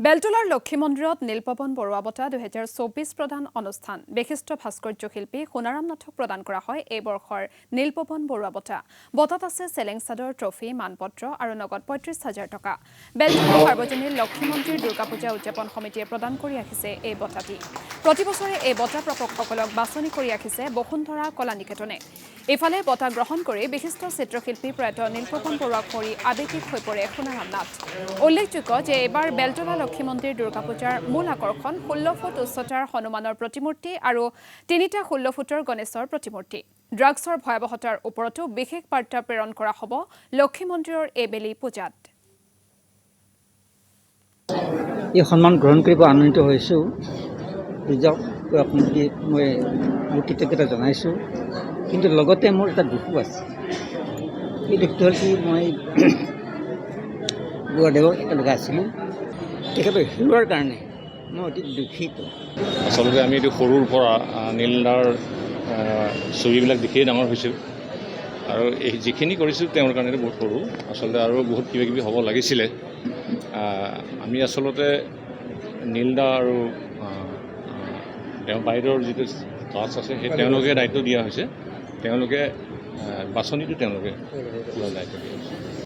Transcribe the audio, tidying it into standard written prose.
বেলতলাৰ লক্ষী মন্দিৰত নীলপৱন বৰুৱা বঁটা 2024 প্ৰদান অনুষ্ঠান বিশিষ্ট ভাস্কৰ্য শিল্পী সোণাৰাম নাথক প্ৰদান কৰা হয় এই বৰ্ষৰ নীলপৱন বৰুৱা বঁটা। বঁটাত আছে চেলেং চাদৰ, ট্ৰফি, মানপত্ৰ আৰু নগদ 35,000 টকা। বেলতলা সাৰ্বজনীন লক্ষী মন্দিৰ দুৰ্গা পূজা উদযাপন সমিতিয়ে প্ৰদান কৰি আহিছে এই বঁটাটি। প্ৰতিবছৰে এই বঁটা প্ৰাপকসকলক বাছনি কৰি ৰাখিছে বসুন্ধৰা কলা নিকেতনে। ইফালে বঁটা গ্ৰহণ কৰি বিশিষ্ট চিত্ৰশিল্পী প্ৰয়াত নীলপৱন বৰুৱাক কৰি আৱেগিক হৈ পৰে সোণাৰাম নাথ। উল্লেখযোগ্য যে এইবাৰ বেলতলা লক্ষী মন্দিৰ দুৰ্গা পূজাৰ মূল আকৰ্ষণ 16 ফুট উচ্চতাৰ হনুমানৰ প্ৰতিমূৰ্তি আৰু 3টা 16 ফুটৰ গণেশৰ প্ৰতিমূৰ্তি। ড্ৰাগছৰ ভয়াৱহতাৰ ওপৰতো বিশেষ বাৰ্তা প্ৰেৰণ কৰা হ'ব লক্ষী মন্দিৰৰ এইবেলি পূজাত। এই সন্মান গ্ৰহণ কৰিব আনন্দিত হৈছোঁ। পূজা আপোনালোকে মই মোৰ কৃতজ্ঞতা জনাইছোঁ, কিন্তু লগতে মোৰ এটা দুখো আছে। এই দুখটো হ'ল কি, মই বুঢ়াদেৱক একেলগে আছিলোঁ, তেখেতৰ হেৰুৱাৰ কাৰণে মই অতি দুখিত। আচলতে আমি এইটো সৰুৰ পৰা নীলদাৰ ছবিবিলাক দেখিয়ে ডাঙৰ হৈছোঁ, আৰু এই যিখিনি কৰিছোঁ তেওঁৰ কাৰণে বহুত সৰু। আচলতে আৰু বহুত কিবাকিবি হ'ব লাগিছিলে। আমি আচলতে নীলদা আৰু তেওঁ বাইদেউৰ যিটো ক্লাছ আছে সেই তেওঁলোকে দায়িত্ব দিয়া হৈছে, তেওঁলোকে বাছনিটো তেওঁলোকে দায়িত্ব দিয়া হৈছে।